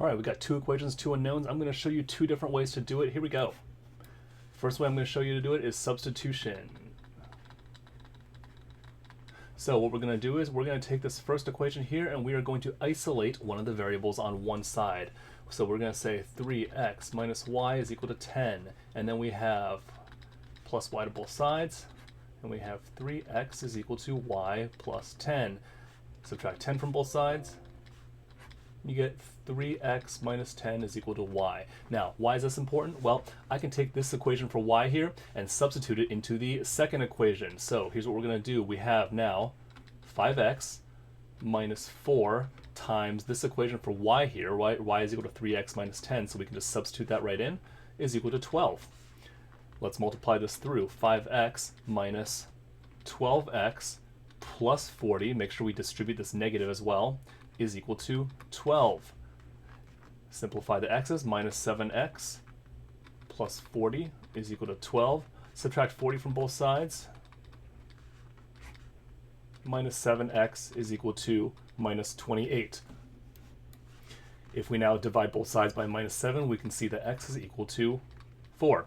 All right, we got two equations, two unknowns. I'm going to show you two different ways to do it. Here we go. First way I'm going to show you to do it is substitution. So what we're going to do is we're going to take this first equation here and we are going to isolate one of the variables on one side. So we're going to say 3x minus y is equal to 10. And then we have plus y to both sides. And we have 3x is equal to y plus 10. Subtract 10 from both sides. You get 3x minus 10 is equal to y. Now, why is this important? Well, I can take this equation for y here and substitute it into the second equation. So here's what we're going to do. We have now 5x minus 4 times this equation for y here, y is equal to 3x minus 10, so we can just substitute that right in, is equal to 12. Let's multiply this through. 5x minus 12x plus 40, make sure we distribute this negative as well, is equal to 12. Simplify the x's, minus 7x plus 40 is equal to 12. Subtract 40 from both sides. Minus 7x is equal to minus 28. If we now divide both sides by minus 7, we can see that x is equal to 4.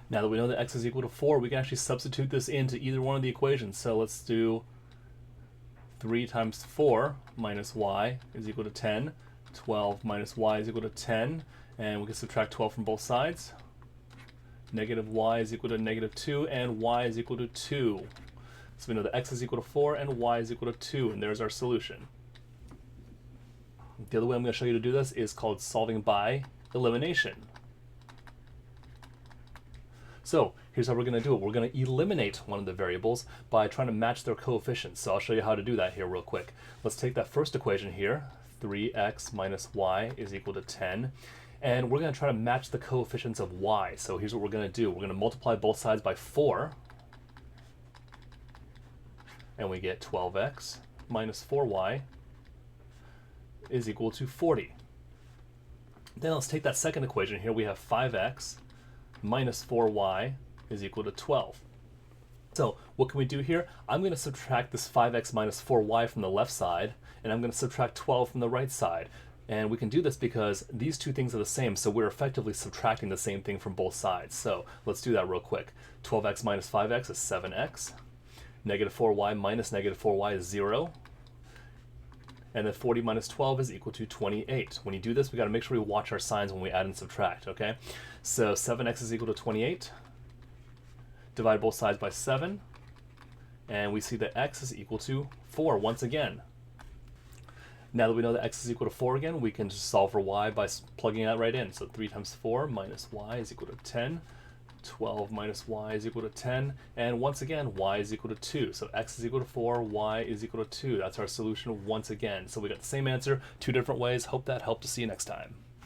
Now that we know that x is equal to 4, we can actually substitute this into either one of the equations. So let's do 3 times 4 minus y is equal to 10. 12 minus y is equal to 10. And we can subtract 12 from both sides. Negative y is equal to negative 2, and y is equal to 2. So we know that x is equal to 4 and y is equal to 2, and there's our solution. The other way I'm going to show you to do this is called solving by elimination. So here's how we're going to do it. We're going to eliminate one of the variables by trying to match their coefficients. So I'll show you how to do that here real quick. Let's take that first equation here, 3x minus y is equal to 10. And we're going to try to match the coefficients of y. So here's what we're going to do. We're going to multiply both sides by 4. And we get 12x minus 4y is equal to 40. Then let's take that second equation here. We have 5x minus 4y is equal to 12. So what can we do here? I'm going to subtract this 5x minus 4y from the left side, and I'm going to subtract 12 from the right side. And we can do this because these two things are the same, so we're effectively subtracting the same thing from both sides. So let's do that real quick. 12x minus 5x is 7x. Negative 4y minus negative 4y is 0. And then 40 minus 12 is equal to 28. When you do this, we got to make sure we watch our signs when we add and subtract, okay? So 7x is equal to 28. Divide both sides by 7. And we see that x is equal to 4 once again. Now that we know that x is equal to 4 again, we can just solve for y by plugging that right in. So 3 times 4 minus y is equal to 10. 12 minus y is equal to 10, and once again y is equal to 2. So x is equal to 4, y is equal to 2. That's our solution once again. So we got the same answer, two different ways. Hope that helped. To see you next time.